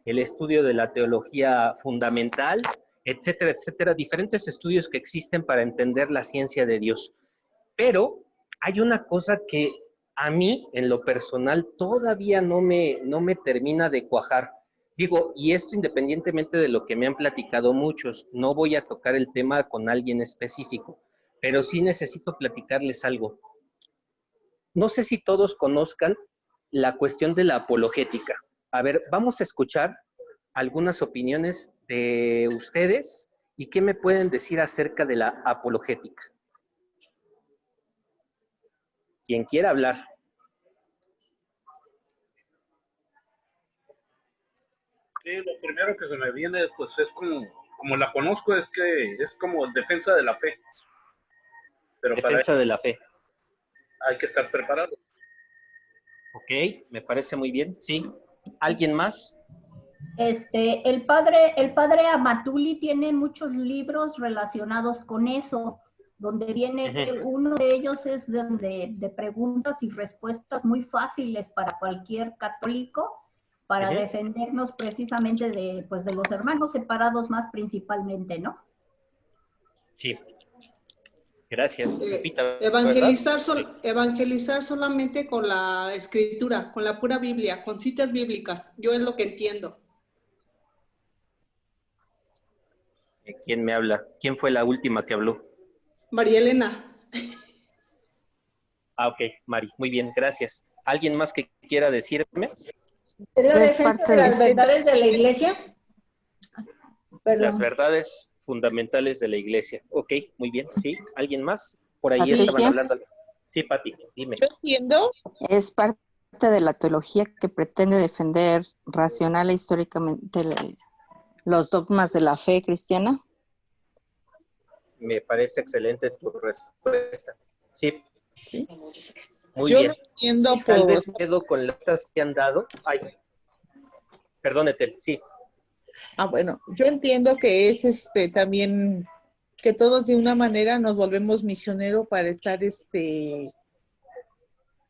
el estudio de la teología fundamental, etcétera, etcétera, diferentes estudios que existen para entender la ciencia de Dios. Pero hay una cosa que a mí, en lo personal, todavía no me termina de cuajar. Digo, y esto independientemente de lo que me han platicado muchos, no voy a tocar el tema con alguien específico, pero sí necesito platicarles algo. No sé si todos conozcan la cuestión de la apologética. A ver, vamos a escuchar algunas opiniones de ustedes y qué me pueden decir acerca de la apologética. Quien quiera hablar. Sí, lo primero que se me viene, pues es como la conozco, es que es como defensa de la fe. Pero Defensa para de la fe. hay que estar preparado. Ok, me parece muy bien. Sí. ¿Alguien más? El padre Amatuli tiene muchos libros relacionados con eso, donde viene, uno de ellos es de preguntas y respuestas muy fáciles para cualquier católico, para defendernos precisamente de los hermanos separados más principalmente, ¿no? Sí. Gracias. Lupita, evangelizar solamente con la escritura, con la pura Biblia, con citas bíblicas. Yo es lo que entiendo. ¿Quién me habla? ¿Quién fue la última que habló? María Elena. Ah, ok, Mari. Muy bien, gracias. ¿Alguien más que quiera decirme? ¿Es la defensa de las verdades de la Iglesia? Perdón. Las verdades fundamentales de la Iglesia. Ok, muy bien. ¿Sí? ¿Alguien más? Por ahí estaban hablando. Sí, Pati, dime. Yo entiendo. Es parte de la teología que pretende defender racional e históricamente los dogmas de la fe cristiana. Me parece excelente tu respuesta. Sí. ¿Sí? Muy Yo bien. no entiendo Tal vez quedo con las que han dado. Ay, perdón, Etel, sí. Bueno, yo entiendo que es también que todos de una manera nos volvemos misioneros para estar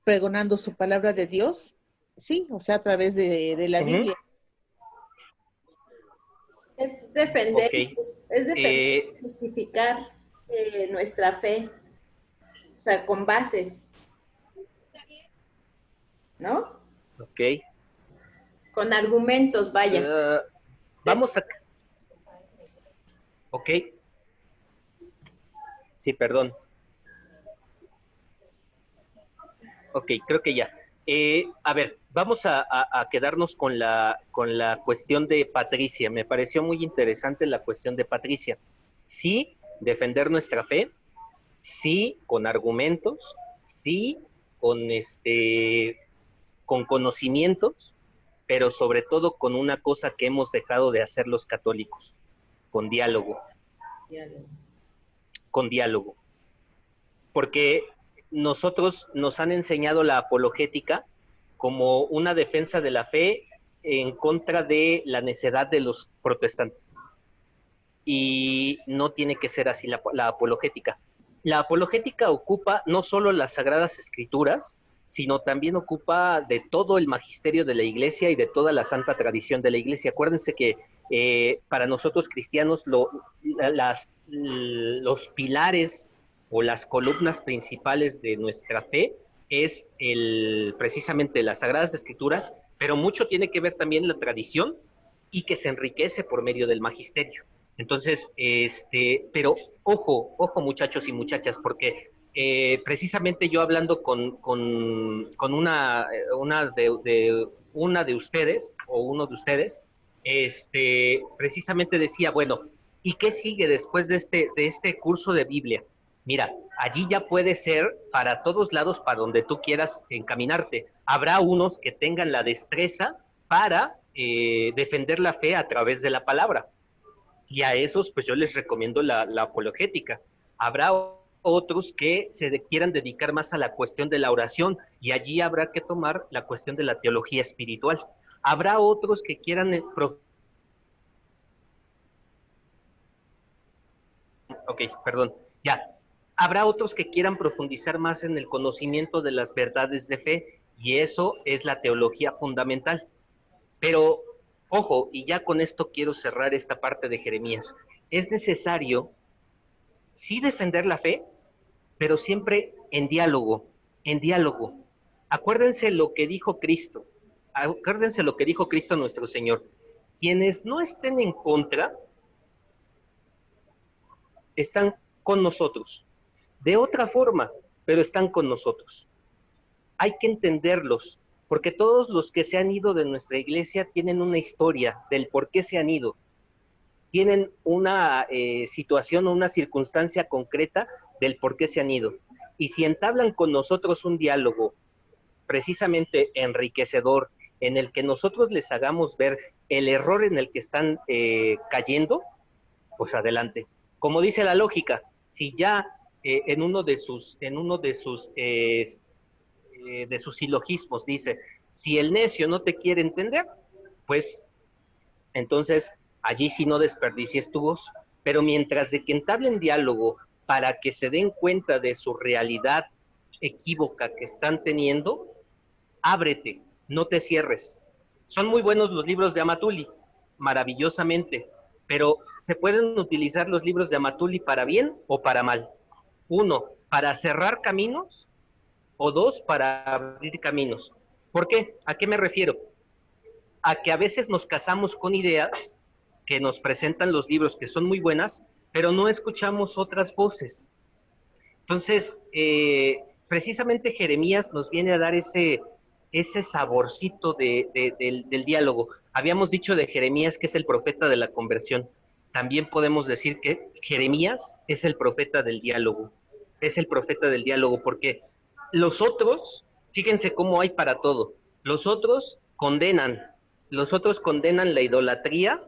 pregonando su palabra de Dios. Sí, o sea, a través de la Biblia. Es defender, Okay. y justificar nuestra fe, o sea, con bases, ¿no? Ok. Con argumentos, vaya. Vamos a... Ok. Sí, perdón. Ok, creo que ya. A ver, vamos a quedarnos con la cuestión de Patricia. Me pareció muy interesante la cuestión de Patricia. Sí, defender nuestra fe, sí, con argumentos, sí, con conocimientos, pero sobre todo con una cosa que hemos dejado de hacer los católicos, con diálogo. Con diálogo. Porque nosotros nos han enseñado la apologética como una defensa de la fe en contra de la necedad de los protestantes. Y no tiene que ser así la apologética. La apologética ocupa no solo las Sagradas Escrituras, sino también ocupa de todo el magisterio de la Iglesia y de toda la santa tradición de la Iglesia. Acuérdense que para nosotros cristianos los pilares o las columnas principales de nuestra fe es precisamente las Sagradas Escrituras, pero mucho tiene que ver también la tradición y que se enriquece por medio del magisterio. Entonces, pero ojo muchachos y muchachas, porque precisamente yo hablando con una de ustedes, o uno de ustedes, precisamente decía, bueno, ¿y qué sigue después de este curso de Biblia? Mira, allí ya puede ser para todos lados, para donde tú quieras encaminarte. Habrá unos que tengan la destreza para defender la fe a través de la palabra. Y a esos, pues yo les recomiendo la apologética. Habrá otros que quieran dedicar más a la cuestión de la oración, y allí habrá que tomar la cuestión de la teología espiritual. Habrá otros que quieran Habrá otros que quieran profundizar más en el conocimiento de las verdades de fe, y eso es la teología fundamental. Pero Ojo, y ya con esto quiero cerrar esta parte de Jeremías. Es necesario sí defender la fe, pero siempre en diálogo, en diálogo. Acuérdense lo que dijo Cristo, acuérdense lo que dijo Cristo nuestro Señor. Quienes no estén en contra, están con nosotros. De otra forma, pero están con nosotros. Hay que entenderlos, porque todos los que se han ido de nuestra iglesia tienen una historia del por qué se han ido. Tienen una situación o una circunstancia concreta del por qué se han ido. Y si entablan con nosotros un diálogo precisamente enriquecedor, en el que nosotros les hagamos ver el error en el que están cayendo, pues adelante. Como dice la lógica, si ya en uno de sus silogismos dice, si el necio no te quiere entender, pues entonces allí sí no desperdicies tu voz. Pero mientras de que entablen diálogo para que se den cuenta de su realidad equívoca que están teniendo, ábrete, no te cierres. Son muy buenos los libros de Amatuli, maravillosamente, pero se pueden utilizar los libros de Amatuli para bien o para mal. Uno, para cerrar caminos, o dos, para abrir caminos. ¿Por qué? ¿A qué me refiero? A que a veces nos casamos con ideas que nos presentan los libros que son muy buenas, pero no escuchamos otras voces. Entonces, precisamente Jeremías nos viene a dar ese saborcito del diálogo. Habíamos dicho de Jeremías que es el profeta de la conversión. También podemos decir que Jeremías es el profeta del diálogo. Es el profeta del diálogo, porque los otros, fíjense cómo hay para todo. Los otros condenan la idolatría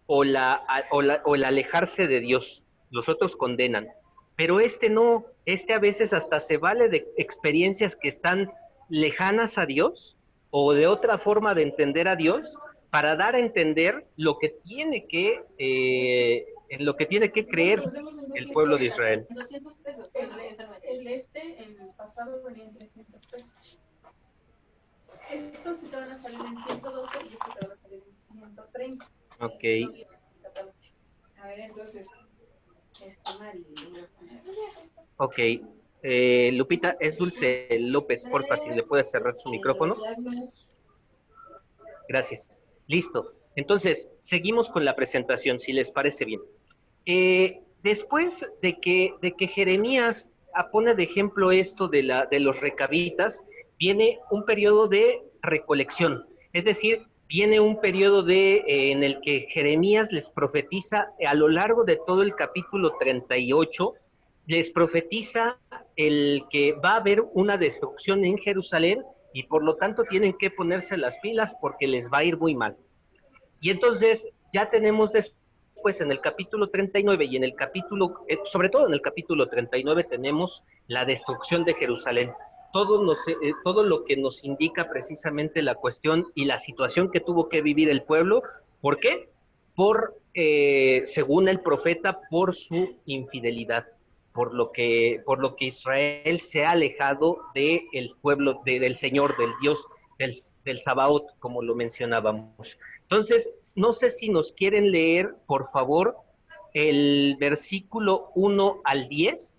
o el alejarse de Dios. Los otros condenan. Pero este no, este a veces hasta se vale de experiencias que están lejanas a Dios o de otra forma de entender a Dios para dar a entender lo que tiene que en lo que tiene que creer el pueblo de Israel. 200 pesos. En el pasado venía en 300 pesos. Estos sí te van a salir en 112 y estos te van a salir en 130. Ok. A ver, entonces, Ok. Lupita, es Dulce López, porfa, si le puedes cerrar su micrófono. Gracias. Listo. Entonces, seguimos con la presentación, si les parece bien. Después de que Jeremías pone de ejemplo esto de los recabitas, viene un periodo de recolección, es decir, viene un periodo en el que Jeremías les profetiza a lo largo de todo el capítulo 38, les profetiza el que va a haber una destrucción en Jerusalén y por lo tanto tienen que ponerse las pilas porque les va a ir muy mal. Y entonces ya tenemos después en el capítulo 39 y en el capítulo, sobre todo en el capítulo 39 tenemos la destrucción de Jerusalén. Todo lo que nos indica precisamente la cuestión y la situación que tuvo que vivir el pueblo. ¿Por qué? Según el profeta, por su infidelidad, por lo que Israel se ha alejado del pueblo, del Señor, del Dios, del Sabaoth, como lo mencionábamos. Entonces, no sé si nos quieren leer, por favor, el versículo 1 al 10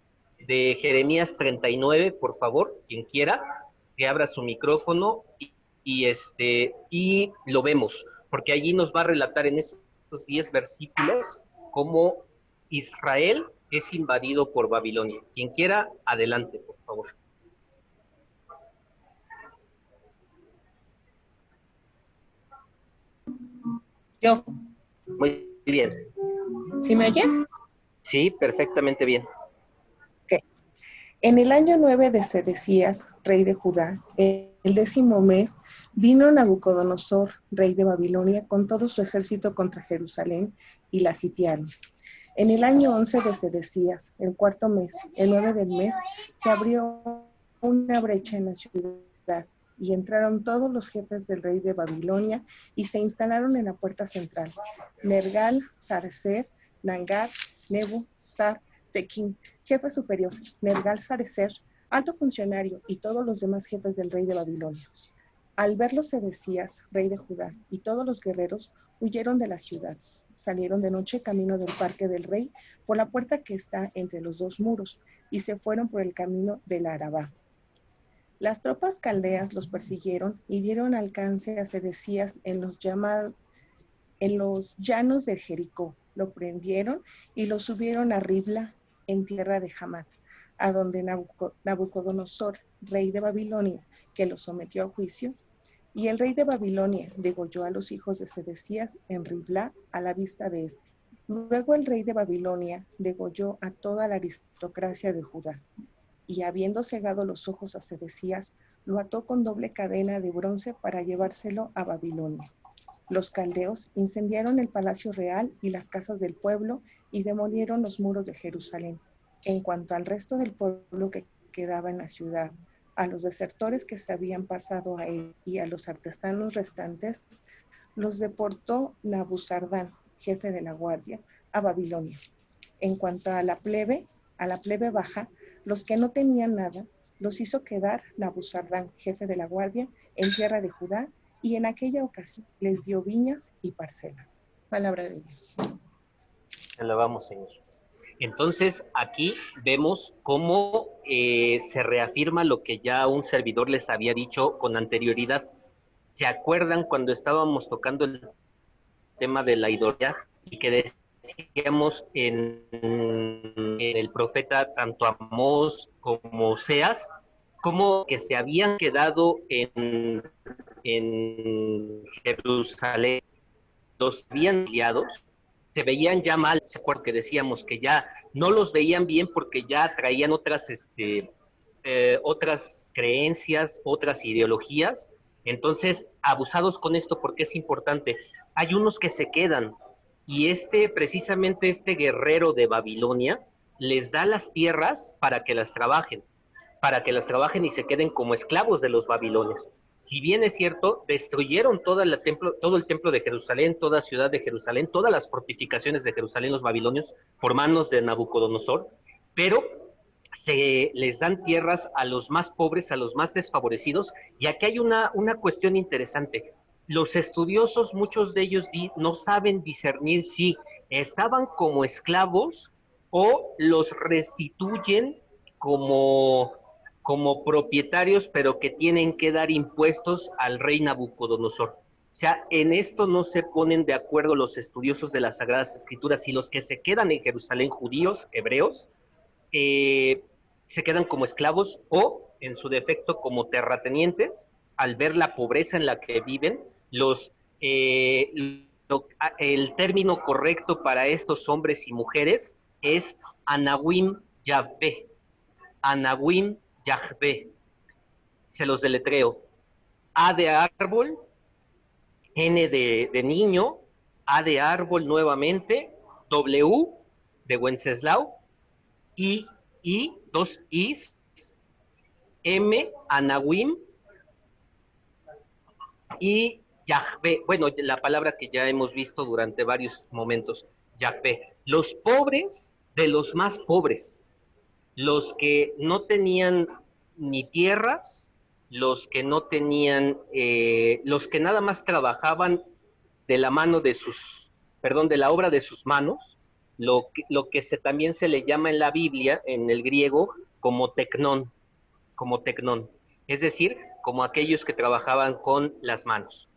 de Jeremías 39, por favor, quien quiera, que abra su micrófono y lo vemos, porque allí nos va a relatar en esos 10 versículos cómo Israel es invadido por Babilonia. Quien quiera, adelante, por favor. Yo. Muy bien. ¿Sí me oyen? Sí, perfectamente bien. Okay. En el año 9 de Sedecías, rey de Judá, el 10º mes, vino Nabucodonosor, rey de Babilonia, con todo su ejército contra Jerusalén y la sitiaron. En el año 11 de Sedecías, el 4º mes, el 9 del mes, se abrió una brecha en la ciudad y entraron todos los jefes del rey de Babilonia y se instalaron en la puerta central. Nergal, Sarecer, Nangat, Nebu, Sar, Sequim, jefe superior, Nergal Sarecer, alto funcionario y todos los demás jefes del rey de Babilonia. Al verlo Sedecías, rey de Judá, y todos los guerreros huyeron de la ciudad. Salieron de noche camino del parque del rey por la puerta que está entre los dos muros y se fueron por el camino del Arabá. Las tropas caldeas los persiguieron y dieron alcance a Sedecías en los llanos de Jericó. Lo prendieron y lo subieron a Ribla, en tierra de Hamat, a donde Nabucodonosor, rey de Babilonia, que lo sometió a juicio, y el rey de Babilonia degolló a los hijos de Sedecías en Ribla a la vista de éste. Luego el rey de Babilonia degolló a toda la aristocracia de Judá, y habiendo cegado los ojos a Sedecías, lo ató con doble cadena de bronce para llevárselo a Babilonia. Los caldeos incendiaron el palacio real y las casas del pueblo y demolieron los muros de Jerusalén. En cuanto al resto del pueblo que quedaba en la ciudad, a los desertores que se habían pasado a él y a los artesanos restantes, los deportó Nabuzardán, jefe de la guardia, a Babilonia. En cuanto a la plebe baja, los que no tenían nada, los hizo quedar Nabuzardán, jefe de la guardia, en tierra de Judá, y en aquella ocasión les dio viñas y parcelas. Palabra de Dios. Alabamos, Señor. Entonces, aquí vemos cómo se reafirma lo que ya un servidor les había dicho con anterioridad. ¿Se acuerdan cuando estábamos tocando el tema de la idolatría y que decíamos en el profeta tanto Amós como Oseas, como que se habían quedado en Jerusalén, los habían guiados, se veían ya mal, ¿se acuerdan que decíamos que ya no los veían bien porque ya traían otras creencias, otras ideologías? Entonces, abusados con esto porque es importante. Hay unos que se quedan y precisamente este guerrero de Babilonia les da las tierras para que las trabajen y se queden como esclavos de los babilonios. Si bien es cierto, destruyeron todo el templo de Jerusalén, toda ciudad de Jerusalén, todas las fortificaciones de Jerusalén, los babilonios, por manos de Nabucodonosor, pero se les dan tierras a los más pobres, a los más desfavorecidos, y aquí hay una cuestión interesante. Los estudiosos, muchos de ellos no saben discernir si estaban como esclavos o los restituyen como propietarios, pero que tienen que dar impuestos al rey Nabucodonosor. O sea, en esto no se ponen de acuerdo los estudiosos de las Sagradas Escrituras, y los que se quedan en Jerusalén, judíos, hebreos, se quedan como esclavos o, en su defecto, como terratenientes, al ver la pobreza en la que viven. El término correcto para estos hombres y mujeres es Anawim Yahvé. Anawim Yahvé. Se los deletreo. A de árbol, N de niño, A de árbol nuevamente, W de Wenceslao, I, dos Is, M, Anawim, y Yahvé. Bueno, la palabra que ya hemos visto durante varios momentos, Yahvé. Los pobres de los más pobres, los que no tenían ni tierras, los que no tenían, los que nada más trabajaban de la mano de de la obra de sus manos, lo que también se le llama en la Biblia, en el griego, como tecnón, es decir, como aquellos que trabajaban con las manos.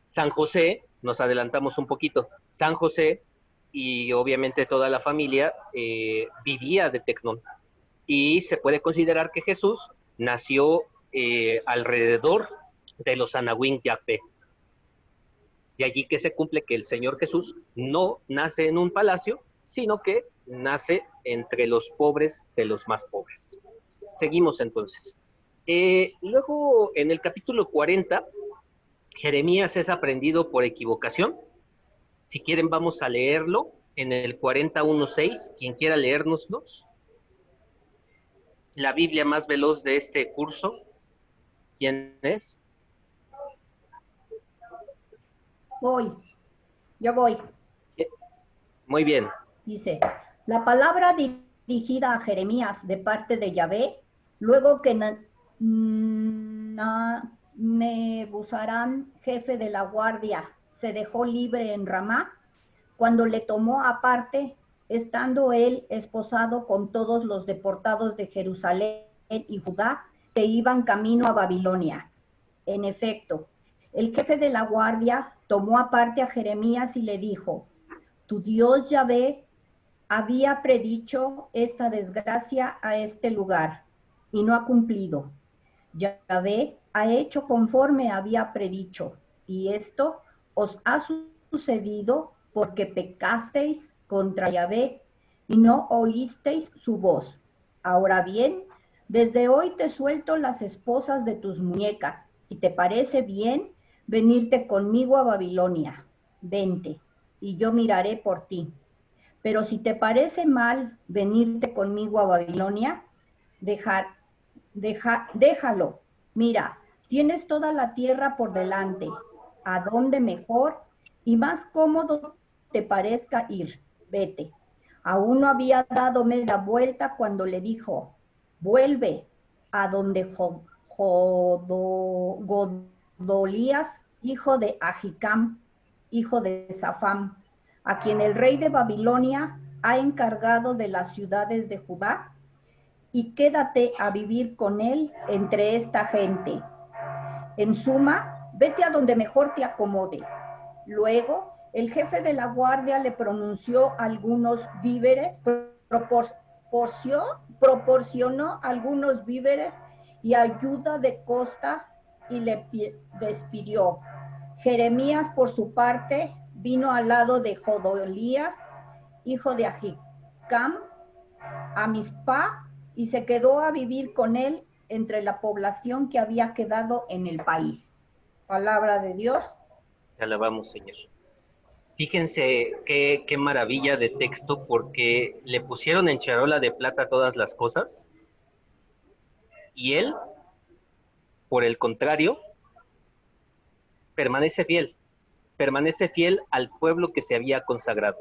San José, nos adelantamos un poquito, San José y obviamente toda la familia vivía de tecnón, y se puede considerar que Jesús nació alrededor de los Anawim Yahvé. De allí que se cumple que el Señor Jesús no nace en un palacio, sino que nace entre los pobres de los más pobres. Seguimos entonces. Luego, en el capítulo 40, Jeremías es aprendido por equivocación. Si quieren, vamos a leerlo en el 41.6. Quien quiera leérnoslos. La Biblia más veloz de este curso. ¿Quién es? Yo voy. Muy bien. Dice, la palabra dirigida a Jeremías de parte de Yahvé, luego que Nebuzarán, jefe de la guardia, se dejó libre en Ramá, cuando le tomó aparte, estando él esposado con todos los deportados de Jerusalén y Judá, que iban camino a Babilonia. En efecto, el jefe de la guardia tomó aparte a Jeremías y le dijo: tu Dios Yahvé había predicho esta desgracia a este lugar y no ha cumplido. Yahvé ha hecho conforme había predicho, y esto os ha sucedido porque pecasteis contra Yahvé y no oísteis su voz. Ahora bien, desde hoy te suelto las esposas de tus muñecas. Si te parece bien venirte conmigo a Babilonia, vente, y yo miraré por ti. Pero si te parece mal venirte conmigo a Babilonia, déjalo. Mira, tienes toda la tierra por delante. ¿A dónde mejor y más cómodo te parezca ir? Vete. Aún no había dado media vuelta cuando le dijo: vuelve a donde Godolías, hijo de Ahicam, hijo de Safam, a quien el rey de Babilonia ha encargado de las ciudades de Judá, y quédate a vivir con él entre esta gente. En suma, vete a donde mejor te acomode. Luego, el jefe de la guardia le pronunció algunos víveres, proporcionó algunos víveres y ayuda de costa y le despidió. Jeremías, por su parte, vino al lado de Godolías, hijo de Ahicam, a Mizpah, y se quedó a vivir con él entre la población que había quedado en el país. Palabra de Dios. Te alabamos, Señor. Fíjense qué maravilla de texto, porque le pusieron en charola de plata todas las cosas, y él, por el contrario, permanece fiel al pueblo que se había consagrado,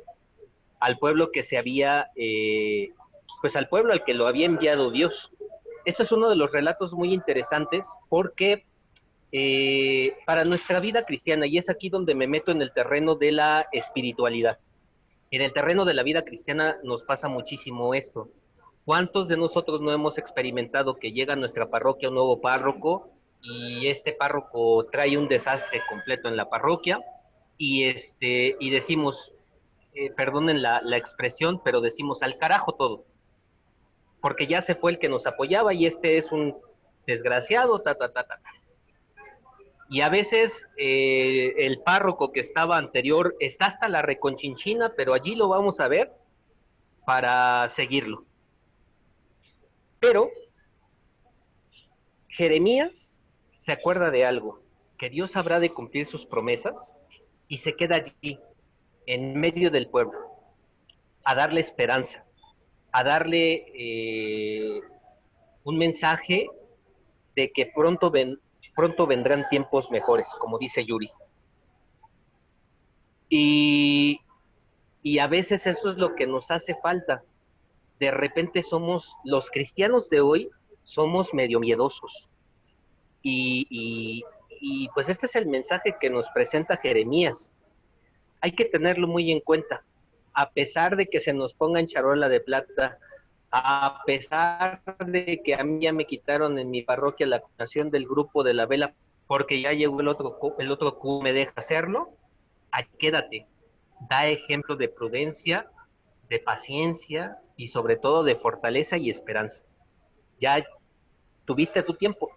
al pueblo que se había, pues al pueblo al que lo había enviado Dios. Esto es uno de los relatos muy interesantes, porque para nuestra vida cristiana, y es aquí donde me meto en el terreno de la espiritualidad, en el terreno de la vida cristiana nos pasa muchísimo esto. ¿Cuántos de nosotros no hemos experimentado que llega a nuestra parroquia un nuevo párroco y este párroco trae un desastre completo en la parroquia y decimos, perdonen la expresión, pero decimos al carajo todo, porque ya se fue el que nos apoyaba y este es un desgraciado, Y a veces el párroco que estaba anterior está hasta la reconchinchina, pero allí lo vamos a ver para seguirlo. Pero Jeremías se acuerda de algo, que Dios habrá de cumplir sus promesas, y se queda allí, en medio del pueblo, a darle esperanza, a darle un mensaje de que pronto vendrán tiempos mejores, como dice Yuri. Y a veces eso es lo que nos hace falta. De repente los cristianos de hoy, somos medio miedosos. Y pues este es el mensaje que nos presenta Jeremías. Hay que tenerlo muy en cuenta. A pesar de que se nos ponga en charola de plata, a pesar de que a mí ya me quitaron en mi parroquia la coordinación del grupo de la vela, porque ya llegó el otro Q me deja hacerlo, quédate. Da ejemplo de prudencia, de paciencia y sobre todo de fortaleza y esperanza. Ya tuviste tu tiempo,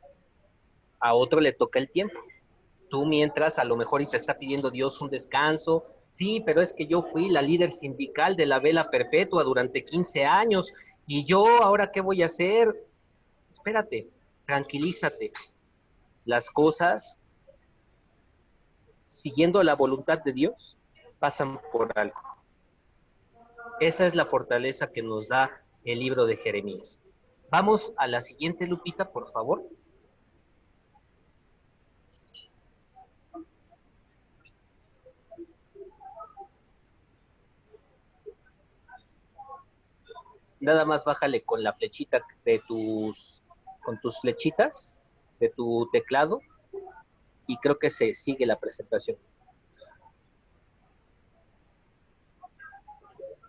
a otro le toca el tiempo. Tú mientras a lo mejor y te está pidiendo Dios un descanso, sí, pero es que yo fui la líder sindical de la vela perpetua durante 15 años y yo ahora ¿qué voy a hacer? Espérate, tranquilízate. Las cosas, siguiendo la voluntad de Dios, pasan por algo. Esa es la fortaleza que nos da el libro de Jeremías. Vamos a la siguiente, Lupita, por favor. Nada más bájale con la flechita con tus flechitas de tu teclado y creo que se sigue la presentación.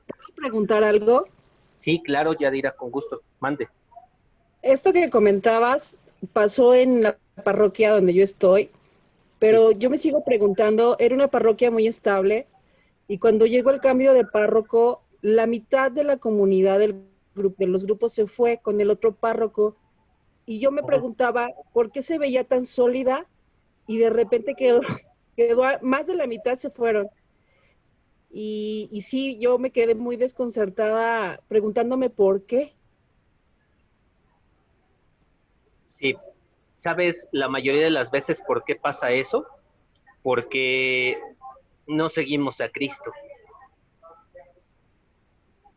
¿Puedo preguntar algo? Sí, claro, Yadira, con gusto, mande. Esto que comentabas pasó en la parroquia donde yo estoy, pero yo me sigo preguntando, era una parroquia muy estable, y cuando llegó el cambio de párroco, la mitad de la comunidad de los grupos se fue con el otro párroco, y yo me preguntaba por qué se veía tan sólida, y de repente más de la mitad se fueron. Y sí, yo me quedé muy desconcertada preguntándome por qué. Sí, ¿sabes la mayoría de las veces por qué pasa eso? Porque no seguimos a Cristo.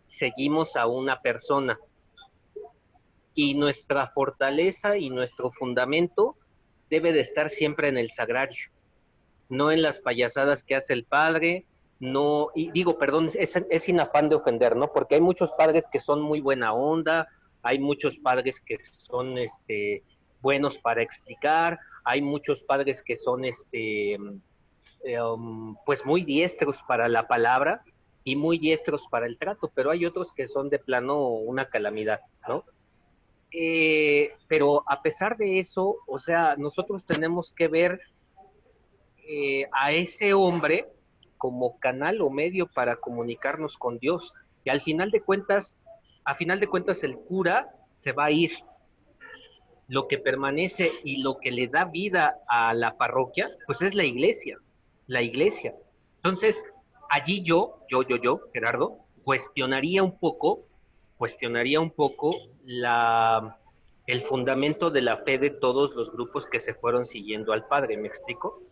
Seguimos a una persona. Y nuestra fortaleza y nuestro fundamento debe de estar siempre en el sagrario, no en las payasadas que hace el padre, no, y digo, perdón, es sin afán de ofender, ¿no? Porque hay muchos padres que son muy buena onda, hay muchos padres que son buenos para explicar, hay muchos padres que son pues muy diestros para la palabra y muy diestros para el trato, pero hay otros que son de plano una calamidad, ¿no? Pero a pesar de eso, o sea, nosotros tenemos que ver a ese hombre como canal o medio para comunicarnos con Dios. Y a final de cuentas el cura se va a ir. Lo que permanece y lo que le da vida a la parroquia, pues es la iglesia. Entonces, allí yo, Gerardo, cuestionaría un poco el fundamento de la fe de todos los grupos que se fueron siguiendo al Padre, ¿me explico?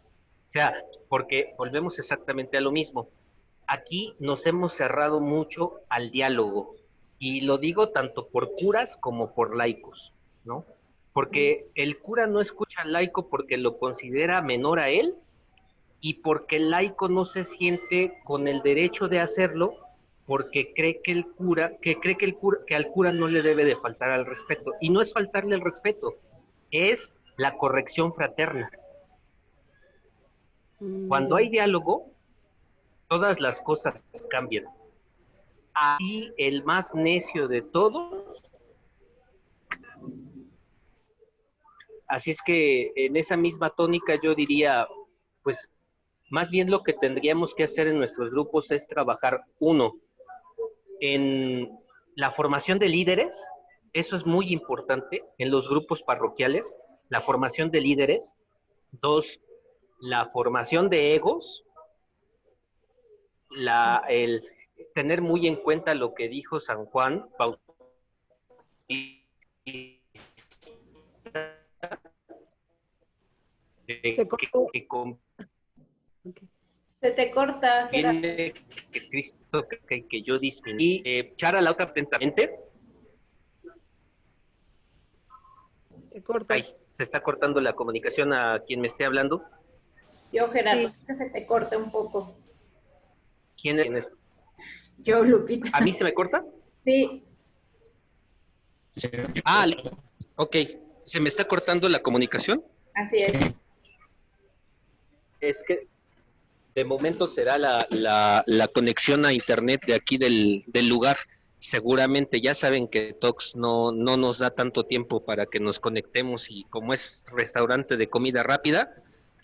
O sea, porque volvemos exactamente a lo mismo. Aquí nos hemos cerrado mucho al diálogo, y lo digo tanto por curas como por laicos, ¿no? Porque el cura no escucha al laico porque lo considera menor a él, y porque el laico no se siente con el derecho de hacerlo porque cree que al cura no le debe de faltar al respeto. Y no es faltarle el respeto, es la corrección fraterna. Cuando hay diálogo, todas las cosas cambian. Así el más necio de todos. Así es que en esa misma tónica yo diría, pues más bien lo que tendríamos que hacer en nuestros grupos es trabajar, uno, en la formación de líderes. Eso es muy importante en los grupos parroquiales, la formación de líderes. Dos, la formación de egos, el tener muy en cuenta lo que dijo San Juan Bautista. Se te corta, Gerardo. Que Cristo, que yo disminuí. Echar a la otra atentamente. Ay, se está cortando la comunicación a quien me esté hablando. Yo, Gerardo, sí. Que se te corte un poco. ¿Quién es? Yo, Lupita. ¿A mí se me corta? Sí. Ah, ok. ¿Se me está cortando la comunicación? Así es. Es que de momento será la conexión a internet de aquí del lugar. Seguramente ya saben que Tox no nos da tanto tiempo para que nos conectemos, y como es restaurante de comida rápida,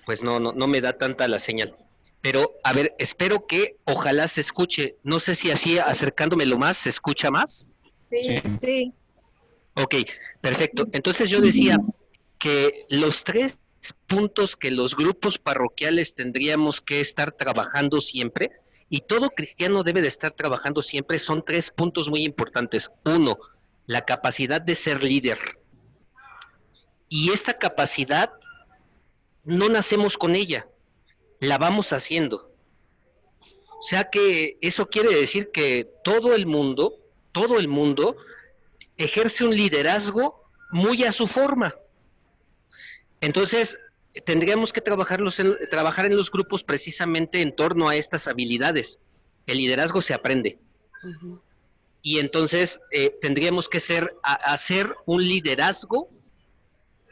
pues no me da tanta la señal. Pero, a ver, espero que ojalá se escuche. No sé si así acercándomelo más, ¿se escucha más? Sí. Ok, perfecto. Entonces yo decía que los 3 puntos que los grupos parroquiales tendríamos que estar trabajando siempre, y todo cristiano debe de estar trabajando siempre, son 3 puntos muy importantes. 1, la capacidad de ser líder. Y esta capacidad no nacemos con ella, la vamos haciendo. O sea que eso quiere decir que todo el mundo ejerce un liderazgo muy a su forma. Entonces, tendríamos que trabajar en los grupos precisamente en torno a estas habilidades. El liderazgo se aprende. Uh-huh. Y entonces tendríamos que hacer un liderazgo,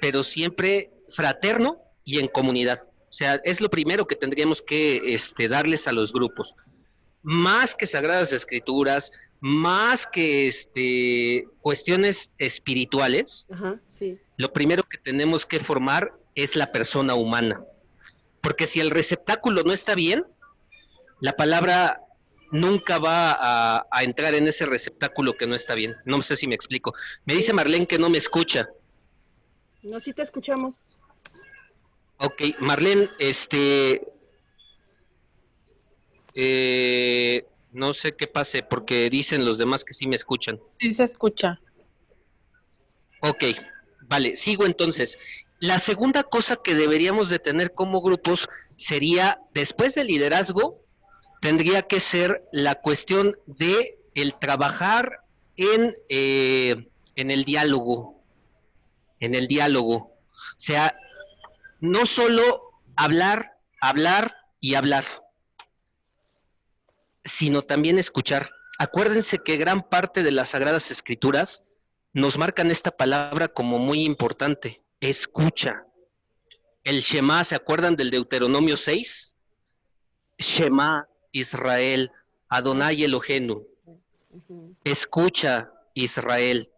pero siempre fraterno y en comunidad. O sea, es lo primero que tendríamos que darles a los grupos. Más que Sagradas Escrituras, más que cuestiones espirituales, Ajá, sí. lo primero que tenemos que formar es la persona humana. Porque si el receptáculo no está bien, la palabra nunca va a entrar en ese receptáculo que no está bien. No sé si me explico. Me dice Marlene que no me escucha. No, sí te escuchamos. Ok, Marlene, no sé qué pase, porque dicen los demás que sí me escuchan. Sí se escucha. Ok, vale, sigo entonces. La segunda cosa que deberíamos de tener como grupos sería, después del liderazgo, tendría que ser la cuestión de el trabajar en el diálogo, O sea, no solo hablar, hablar y hablar, sino también escuchar. Acuérdense que gran parte de las Sagradas Escrituras nos marcan esta palabra como muy importante, escucha. El Shema, ¿se acuerdan del Deuteronomio 6? Shema Israel, Adonai Elohenu. Escucha Israel.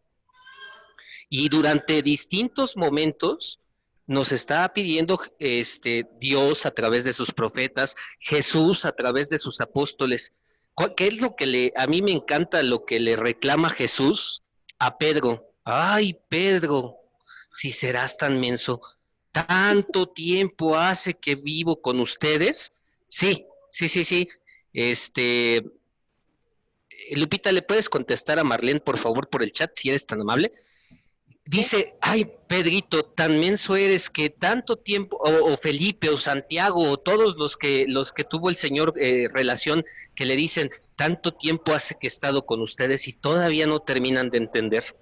Y durante distintos momentos nos está pidiendo Dios a través de sus profetas, Jesús a través de sus apóstoles. ¿Qué es lo que a mí me encanta lo que le reclama Jesús a Pedro? Ay, Pedro, si serás tan menso, tanto tiempo hace que vivo con ustedes. Sí. Lupita, ¿le puedes contestar a Marlene, por favor, por el chat, si eres tan amable? Dice, ay, Pedrito, tan menso eres que tanto tiempo, o Felipe, o Santiago, o todos los que tuvo el Señor relación, que le dicen, tanto tiempo hace que he estado con ustedes y todavía no terminan de entender.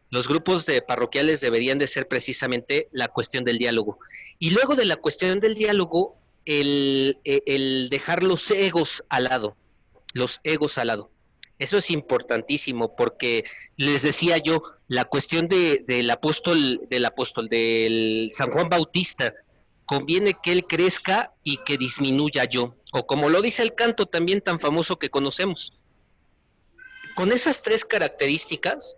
Los grupos de parroquiales deberían de ser precisamente la cuestión del diálogo. Y luego de la cuestión del diálogo, el dejar los egos al lado. Eso es importantísimo porque les decía yo, la cuestión del San Juan Bautista, conviene que él crezca y que disminuya yo, o como lo dice el canto también tan famoso que conocemos. Con esas tres características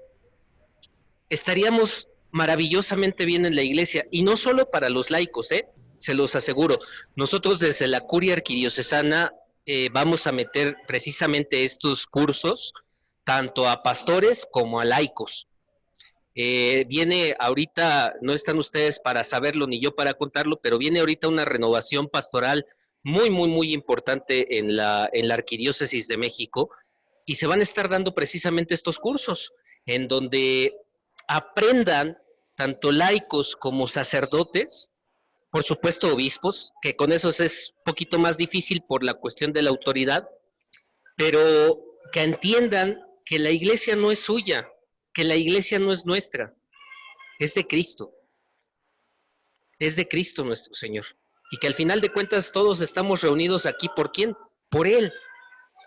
estaríamos maravillosamente bien en la iglesia, y no solo para los laicos, se los aseguro. Nosotros desde la Curia Arquidiocesana vamos a meter precisamente estos cursos tanto a pastores como a laicos. Viene ahorita, no están ustedes para saberlo ni yo para contarlo, pero viene ahorita una renovación pastoral muy, muy, muy importante en la Arquidiócesis de México, y se van a estar dando precisamente estos cursos, en donde aprendan tanto laicos como sacerdotes, por supuesto obispos, que con esos es un poquito más difícil por la cuestión de la autoridad, pero que entiendan que la iglesia no es suya, que la iglesia no es nuestra, es de Cristo nuestro Señor, y que al final de cuentas todos estamos reunidos aquí, ¿por quién? Por Él.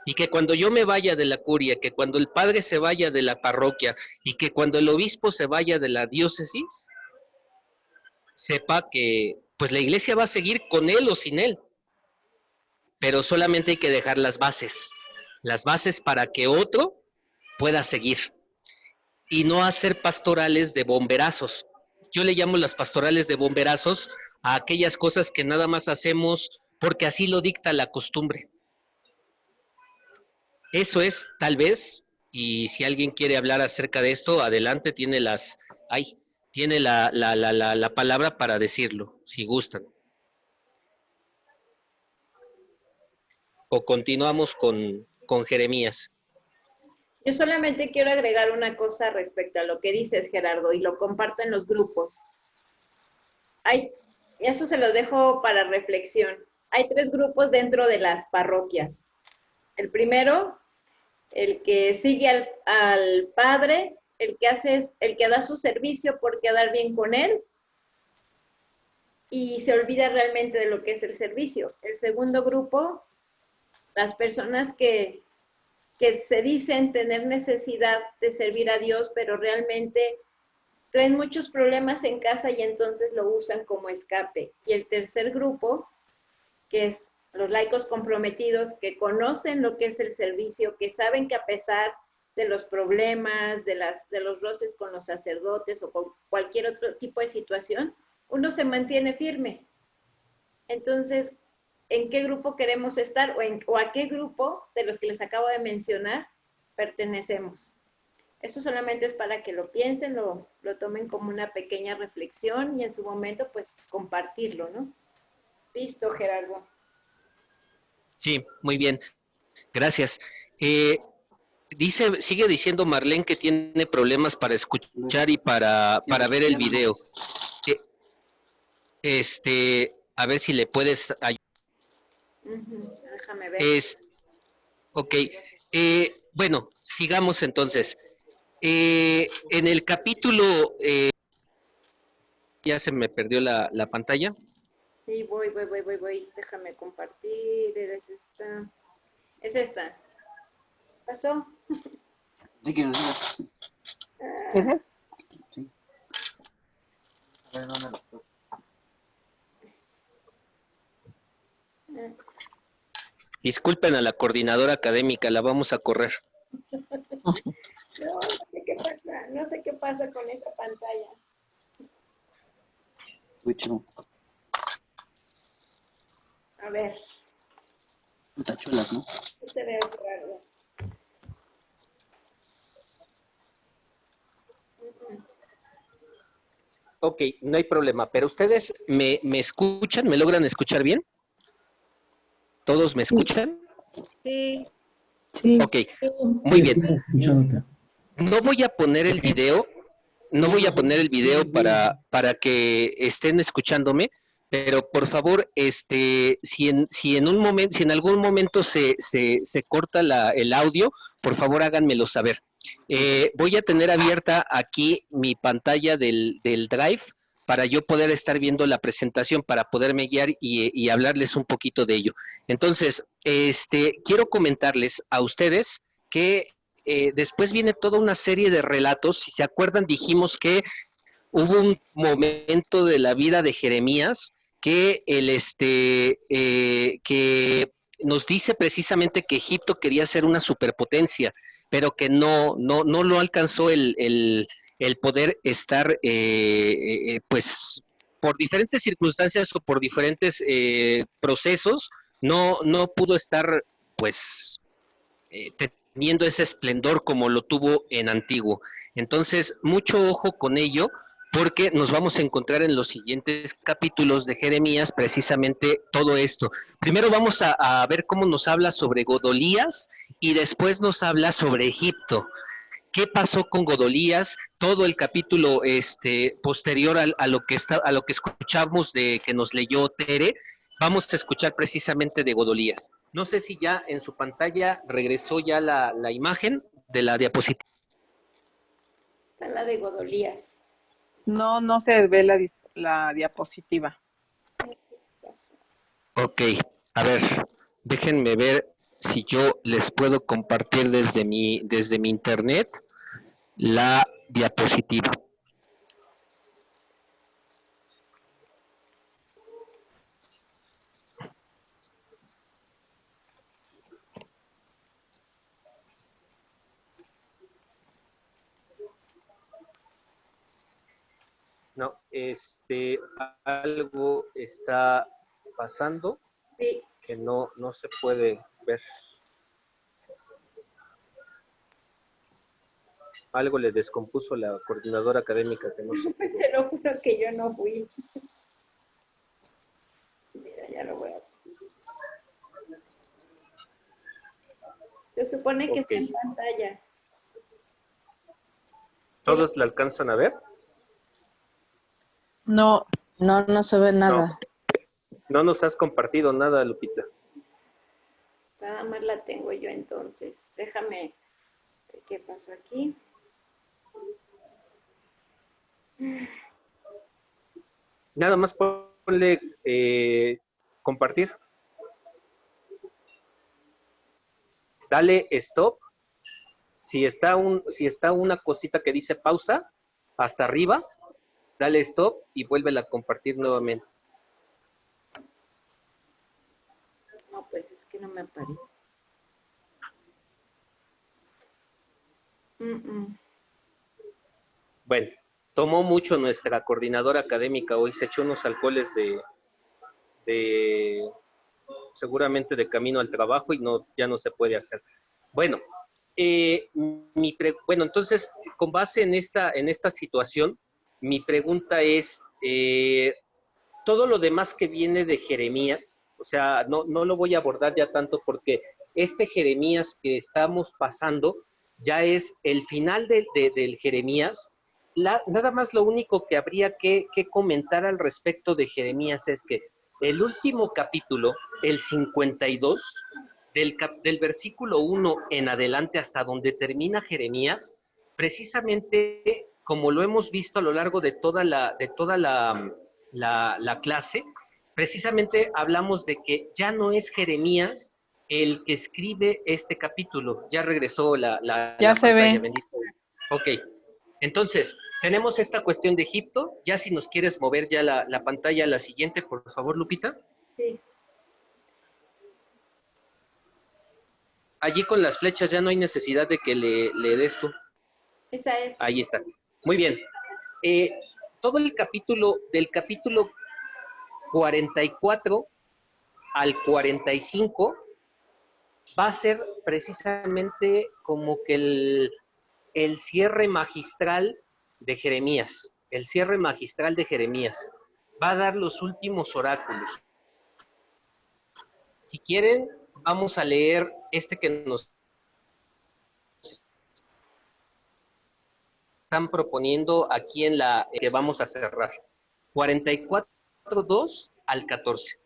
Y que cuando yo me vaya de la curia, que cuando el padre se vaya de la parroquia, y que cuando el obispo se vaya de la diócesis, sepa que pues la iglesia va a seguir con él o sin él, pero solamente hay que dejar las bases para que otro pueda seguir, y no hacer pastorales de bomberazos. Yo le llamo las pastorales de bomberazos a aquellas cosas que nada más hacemos porque así lo dicta la costumbre. Eso es, tal vez, y si alguien quiere hablar acerca de esto, adelante, tiene la palabra para decirlo, si gustan. O continuamos con Jeremías. Yo solamente quiero agregar una cosa respecto a lo que dices, Gerardo, y lo comparto en los grupos. Eso se lo dejo para reflexión. Hay 3 grupos dentro de las parroquias. El primero, el que sigue al padre, el que da su servicio por quedar bien con él y se olvida realmente de lo que es el servicio. El segundo grupo, las personas que se dicen tener necesidad de servir a Dios, pero realmente traen muchos problemas en casa y entonces lo usan como escape. Y el tercer grupo, que es los laicos comprometidos, que conocen lo que es el servicio, que saben que a pesar de los problemas, de los roces con los sacerdotes o con cualquier otro tipo de situación, uno se mantiene firme. Entonces, ¿en qué grupo queremos estar o a qué grupo de los que les acabo de mencionar pertenecemos? Eso solamente es para que lo piensen, lo tomen como una pequeña reflexión y en su momento, pues, compartirlo, ¿no? Listo, Gerardo. Sí, muy bien. Gracias. Sigue diciendo Marlene que tiene problemas para escuchar y para ver el video. A ver si le puedes ayudar. Déjame ver. Ok. Bueno, sigamos entonces. En el capítulo, ya se me perdió la pantalla. Sí, voy. Déjame compartir. Es esta. ¿Pasó? Sí, que nos digas. ¿Quieres? Sí. A ver, ¿dónde lo puedo? Disculpen a la coordinadora académica, la vamos a correr. No sé qué pasa con esa pantalla. A ver. Tachuelas, ¿no? Te veo raro. Ok, no hay problema, pero ustedes me escuchan, ¿me logran escuchar bien? ¿Todos me escuchan? Sí. Sí. Ok, muy bien. No voy a poner el video, para que estén escuchándome, pero por favor, si en algún momento se corta el audio, por favor háganmelo saber. Voy a tener abierta aquí mi pantalla del Drive para yo poder estar viendo la presentación, para poderme guiar y hablarles un poquito de ello. Entonces, quiero comentarles a ustedes que después viene toda una serie de relatos. Si se acuerdan, dijimos que hubo un momento de la vida de Jeremías que que nos dice precisamente que Egipto quería ser una superpotencia, pero que no lo alcanzó el poder estar, pues, por diferentes circunstancias o por diferentes procesos, no pudo estar, pues, teniendo ese esplendor como lo tuvo en antiguo. Entonces, mucho ojo con ello, porque nos vamos a encontrar en los siguientes capítulos de Jeremías precisamente todo esto. Primero vamos a ver cómo nos habla sobre Godolías y después nos habla sobre Egipto. ¿Qué pasó con Godolías? Todo el capítulo posterior a lo que escuchamos de que nos leyó Tere, vamos a escuchar precisamente de Godolías. No sé si ya en su pantalla regresó ya la imagen de la diapositiva. Está la de Godolías. No se ve la diapositiva. Ok, a ver, déjenme ver si yo les puedo compartir desde mi internet la diapositiva. No, algo está pasando que no se puede ver. Algo le descompuso la coordinadora académica que no se pudo. Te lo juro que yo no fui. Mira, ya lo voy a... Se supone que está en pantalla. ¿Todos la alcanzan a ver? No se ve nada. No nos has compartido nada, Lupita. Nada más la tengo yo entonces. Déjame ver qué pasó aquí. Nada más ponle compartir. Dale stop. Si está una cosita que dice pausa, hasta arriba, dale stop y vuélvela a compartir nuevamente. No, pues es que no me aparece. Bueno, tomó mucho nuestra coordinadora académica hoy, se echó unos alcoholes de seguramente de camino al trabajo y no, ya no se puede hacer. Bueno, bueno, entonces, con base en esta situación, mi pregunta es, todo lo demás que viene de Jeremías, o sea, no lo voy a abordar ya tanto porque este Jeremías que estamos pasando ya es el final del Jeremías. Nada más lo único que habría que comentar al respecto de Jeremías es que el último capítulo, el 52, del versículo 1 en adelante hasta donde termina Jeremías, precisamente como lo hemos visto a lo largo de toda la clase, precisamente hablamos de que ya no es Jeremías el que escribe este capítulo. Ya regresó la se pantalla, ve. bendito. Ok, entonces, tenemos esta cuestión de Egipto. Ya si nos quieres mover ya la pantalla a la siguiente, por favor, Lupita. Sí. Allí con las flechas ya no hay necesidad de que le des tú. Esa es. Ahí está. Muy bien. Todo el capítulo, del capítulo 44 al 45, va a ser precisamente como que el cierre magistral de Jeremías. El cierre magistral de Jeremías. Va a dar los últimos oráculos. Si quieren, vamos a leer este que nos están proponiendo aquí en la que vamos a cerrar. 44:2 al 14.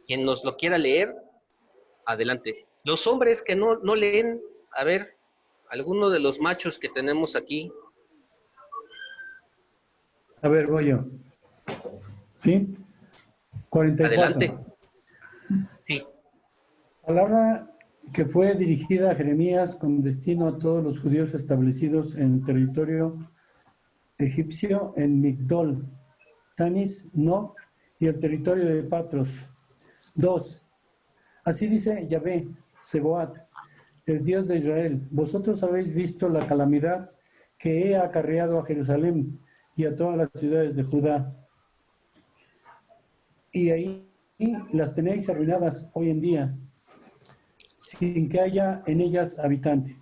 Quien nos lo quiera leer, adelante. Los hombres que no leen, a ver, alguno de los machos que tenemos aquí. A ver, voy yo. ¿Sí? 44. Adelante. Sí. Palabra que fue dirigida a Jeremías con destino a todos los judíos establecidos en territorio egipcio, en Migdol, Tanis, Nof y el territorio de Patros. 2. Así dice Yahvé, Seboat, el Dios de Israel. Vosotros habéis visto la calamidad que he acarreado a Jerusalén y a todas las ciudades de Judá. Y ahí las tenéis arruinadas hoy en día, sin que haya en ellas habitante.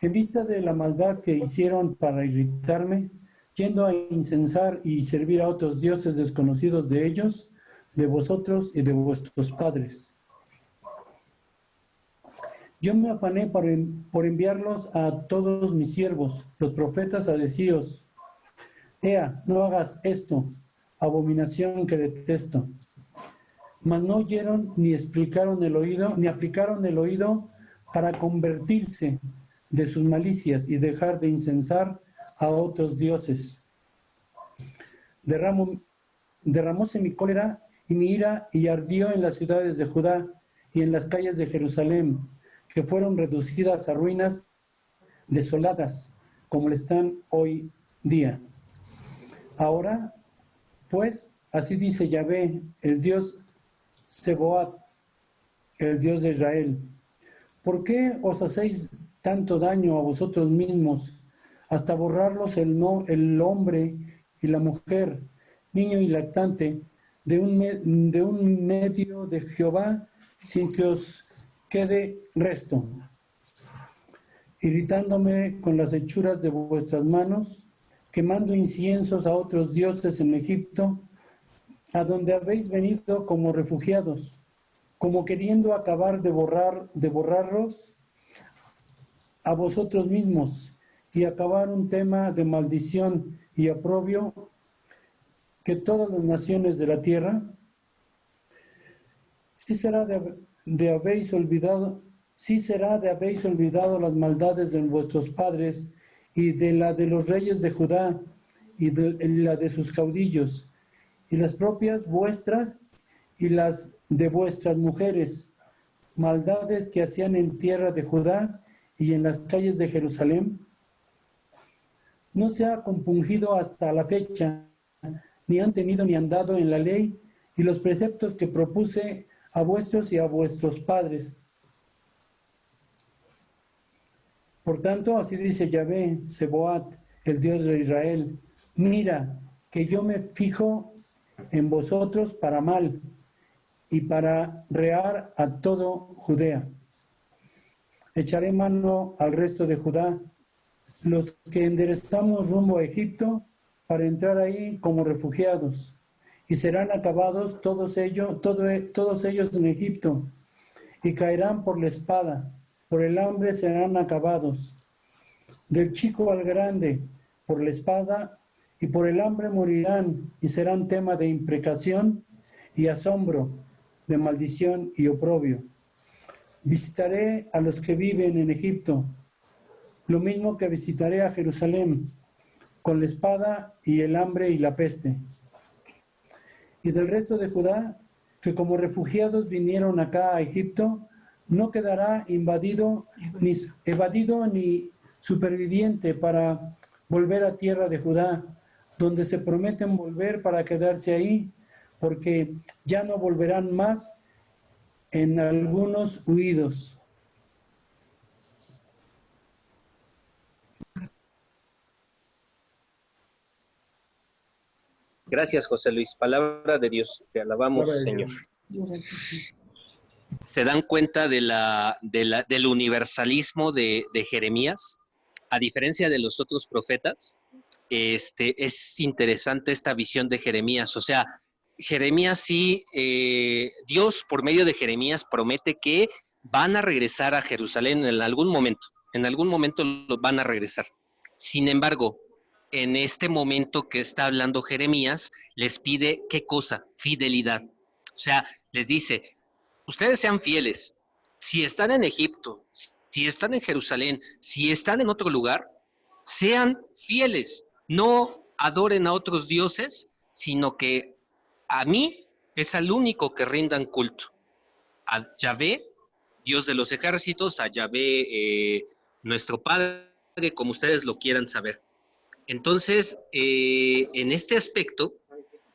En vista de la maldad que hicieron para irritarme, yendo a incensar y servir a otros dioses desconocidos de ellos, de vosotros y de vuestros padres. Yo me afané por enviarlos a todos mis siervos, los profetas, a decíos: Ea, no hagas esto, abominación que detesto. Mas no oyeron ni aplicaron el oído para convertirse de sus malicias y dejar de incensar a otros dioses. Derramóse mi cólera y mi ira y ardió en las ciudades de Judá y en las calles de Jerusalén, que fueron reducidas a ruinas desoladas, como lo están hoy día. Ahora, pues, así dice Yahvé, el Dios Seboat, el Dios de Israel: ¿por qué os hacéis tanto daño a vosotros mismos, hasta borrarlos el hombre y la mujer, niño y lactante, de un medio de Jehová, sin que os quede resto? Irritándome con las hechuras de vuestras manos, quemando inciensos a otros dioses en Egipto, a donde habéis venido como refugiados, como queriendo acabar de borraros a vosotros mismos y acabar un tema de maldición y oprobio que todas las naciones de la tierra. Sí será de habéis olvidado las maldades de vuestros padres y de la de los reyes de Judá y la de sus caudillos, y las propias vuestras y las de vuestras mujeres, maldades que hacían en tierra de Judá y en las calles de Jerusalén. no se ha compungido hasta la fecha, ni han tenido ni andado en la ley y los preceptos que propuse a vuestros y a vuestros padres. Por tanto, así dice Yahvé, Seboat, el Dios de Israel, mira, que yo me fijo en vosotros para mal y para rear a todo Judea. Echaré mano al resto de Judá, los que enderezamos rumbo a Egipto, para entrar ahí como refugiados, y serán acabados todos ellos en Egipto, y caerán por la espada, por el hambre serán acabados, del chico al grande, por la espada, y por el hambre morirán, y serán tema de imprecación y asombro, de maldición y oprobio. Visitaré a los que viven en Egipto, lo mismo que visitaré a Jerusalén, con la espada y el hambre y la peste. Y del resto de Judá, que como refugiados vinieron acá a Egipto, no quedará evadido ni superviviente para volver a tierra de Judá, donde se prometen volver para quedarse ahí, porque ya no volverán más en algunos huidos. Gracias, José Luis. Palabra de Dios. Te alabamos, Señor. ¿Se dan cuenta del universalismo de Jeremías? A diferencia de los otros profetas, es interesante esta visión de Jeremías. O sea, Jeremías sí, Dios por medio de Jeremías promete que van a regresar a Jerusalén en algún momento los van a regresar. Sin embargo, en este momento que está hablando Jeremías, les pide, ¿qué cosa? Fidelidad. O sea, les dice, ustedes sean fieles. Si están en Egipto, si están en Jerusalén, si están en otro lugar, sean fieles. No adoren a otros dioses, sino que a mí es al único que rindan culto. A Yahvé, Dios de los ejércitos, a Yahvé, nuestro Padre, como ustedes lo quieran saber. Entonces, en este aspecto,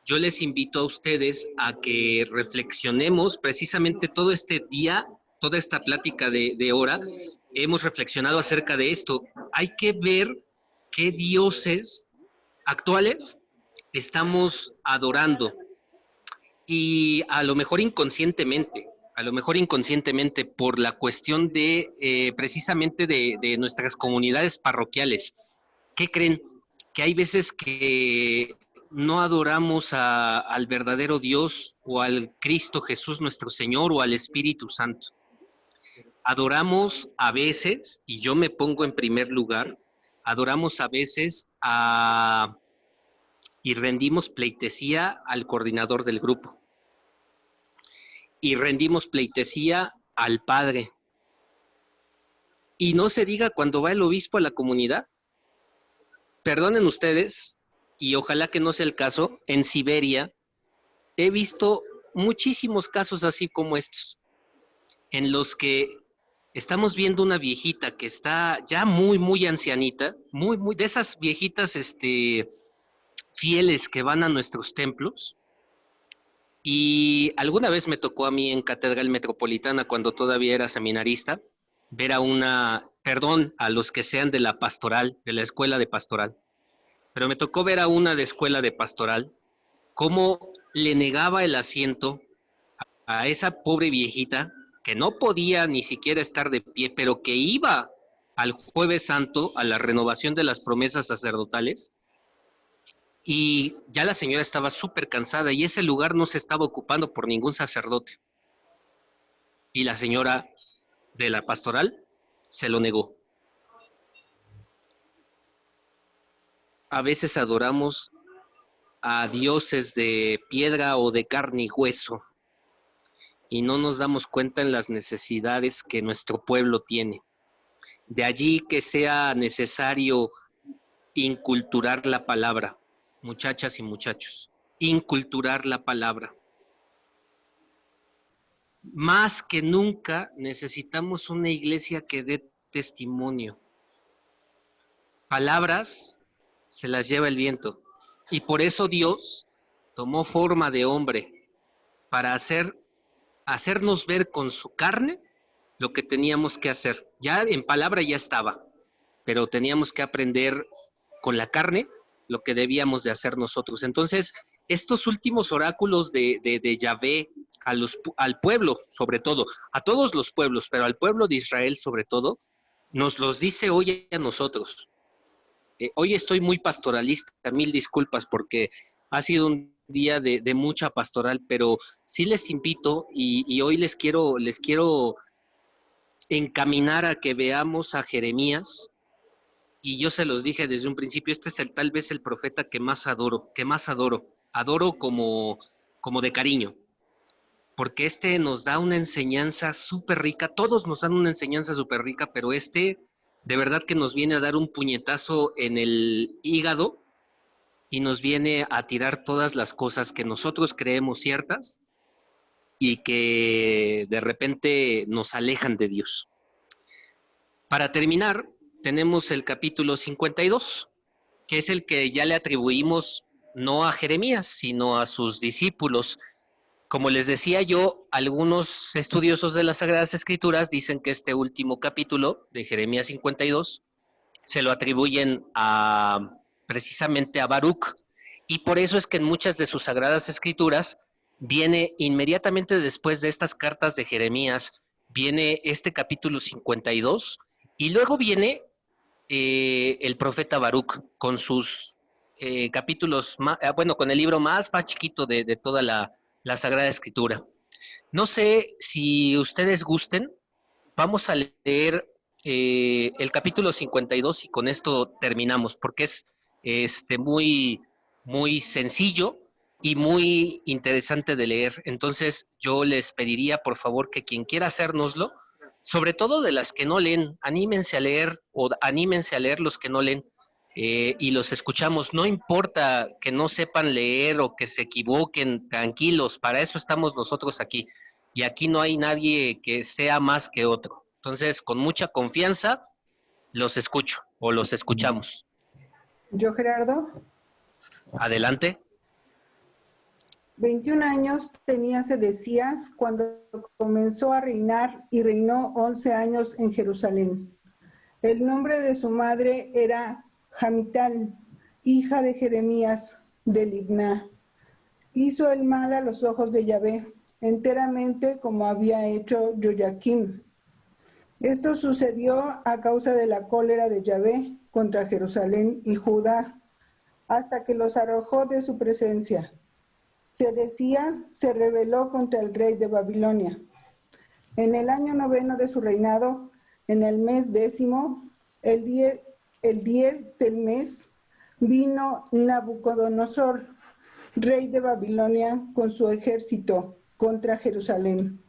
yo les invito a ustedes a que reflexionemos precisamente todo este día, toda esta plática de hora, hemos reflexionado acerca de esto. Hay que ver qué dioses actuales estamos adorando y a lo mejor inconscientemente por la cuestión de precisamente de nuestras comunidades parroquiales. ¿Qué creen? Que hay veces que no adoramos al verdadero Dios o al Cristo Jesús nuestro Señor o al Espíritu Santo. Adoramos a veces, y yo me pongo en primer lugar, adoramos a veces y rendimos pleitesía al coordinador del grupo. Y rendimos pleitesía al Padre. Y no se diga cuando va el obispo a la comunidad. Perdonen ustedes, y ojalá que no sea el caso, en Siberia he visto muchísimos casos así como estos, en los que estamos viendo una viejita que está ya muy, muy ancianita, muy de esas viejitas fieles que van a nuestros templos. Y alguna vez me tocó a mí en Catedral Metropolitana, cuando todavía era seminarista, ver a los que sean de la pastoral, de la escuela de pastoral, pero me tocó ver a una de escuela de pastoral, cómo le negaba el asiento a esa pobre viejita, que no podía ni siquiera estar de pie, pero que iba al Jueves Santo, a la renovación de las promesas sacerdotales, y ya la señora estaba súper cansada y ese lugar no se estaba ocupando por ningún sacerdote. Y la señora de la pastoral se lo negó. A veces adoramos a dioses de piedra o de carne y hueso y no nos damos cuenta en las necesidades que nuestro pueblo tiene. De allí que sea necesario inculturar la palabra, muchachas y muchachos, inculturar la palabra. Más que nunca necesitamos una iglesia que dé testimonio. Palabras se las lleva el viento. Y por eso Dios tomó forma de hombre para hacernos ver con su carne lo que teníamos que hacer. Ya en palabra ya estaba, pero teníamos que aprender con la carne lo que debíamos de hacer nosotros. Entonces, estos últimos oráculos de Yahvé al pueblo, sobre todo, a todos los pueblos, pero al pueblo de Israel sobre todo, nos los dice hoy a nosotros. Hoy estoy muy pastoralista, 1000 disculpas porque ha sido un día de mucha pastoral, pero sí les invito y hoy les quiero encaminar a que veamos a Jeremías. Y yo se los dije desde un principio, este es tal vez el profeta que más adoro, adoro como de cariño, porque este nos da una enseñanza súper rica, todos nos dan una enseñanza súper rica, pero este de verdad que nos viene a dar un puñetazo en el hígado y nos viene a tirar todas las cosas que nosotros creemos ciertas y que de repente nos alejan de Dios. Para terminar, tenemos el capítulo 52, que es el que ya le atribuimos no a Jeremías, sino a sus discípulos. Como les decía yo, algunos estudiosos de las Sagradas Escrituras dicen que este último capítulo de Jeremías 52 se lo atribuyen precisamente a Baruch, y por eso es que en muchas de sus Sagradas Escrituras viene inmediatamente después de estas cartas de Jeremías, viene este capítulo 52, y luego viene el profeta Baruch con sus capítulos, con el libro más chiquito de toda la Sagrada Escritura. No sé si ustedes gusten, vamos a leer el capítulo 52 y con esto terminamos, porque es muy, muy sencillo y muy interesante de leer. Entonces yo les pediría por favor que quien quiera hacérnoslo, sobre todo de las que no leen, anímense a leer o anímense a leer los que no leen y los escuchamos. No importa que no sepan leer o que se equivoquen, tranquilos, para eso estamos nosotros aquí. Y aquí no hay nadie que sea más que otro. Entonces, con mucha confianza, los escucho o los escuchamos. Yo, Gerardo. Adelante. 21 años tenía Sedecías cuando comenzó a reinar y reinó 11 años en Jerusalén. El nombre de su madre era Jamital, hija de Jeremías de Libná. Hizo el mal a los ojos de Yahvé, enteramente como había hecho Joyaquim. Esto sucedió a causa de la cólera de Yahvé contra Jerusalén y Judá, hasta que los arrojó de su presencia. Sedecías se rebeló contra el rey de Babilonia. En el año 9 de su reinado, en el mes 10, el 10 del mes, vino Nabucodonosor, rey de Babilonia, con su ejército contra Jerusalén.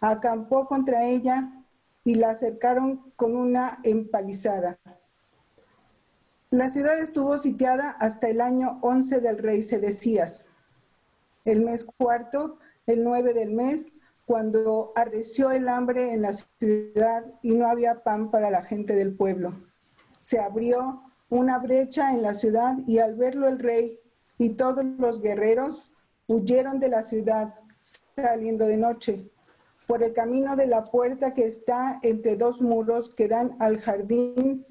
Acampó contra ella y la cercaron con una empalizada. La ciudad estuvo sitiada hasta el año 11 del rey Sedecías. El mes cuarto, el 9 del mes, cuando arreció el hambre en la ciudad y no había pan para la gente del pueblo. Se abrió una brecha en la ciudad y al verlo el rey y todos los guerreros huyeron de la ciudad saliendo de noche por el camino de la puerta que está entre dos muros que dan al jardín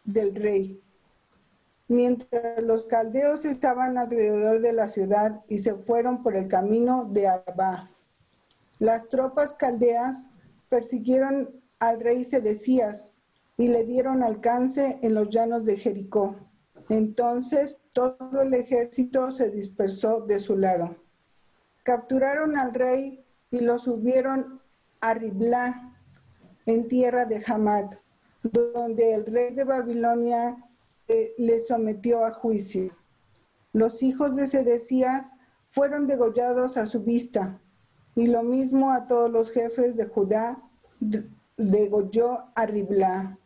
del rey. Mientras los caldeos estaban alrededor de la ciudad y se fueron por el camino de Arba. Las tropas caldeas persiguieron al rey Sedecías y le dieron alcance en los llanos de Jericó. Entonces todo el ejército se dispersó de su lado. Capturaron al rey y lo subieron a Riblá, en tierra de Hamat, donde el rey de Babilonia le sometió a juicio. Los hijos de Sedecías fueron degollados a su vista, y lo mismo a todos los jefes de Judá degolló a Riblá.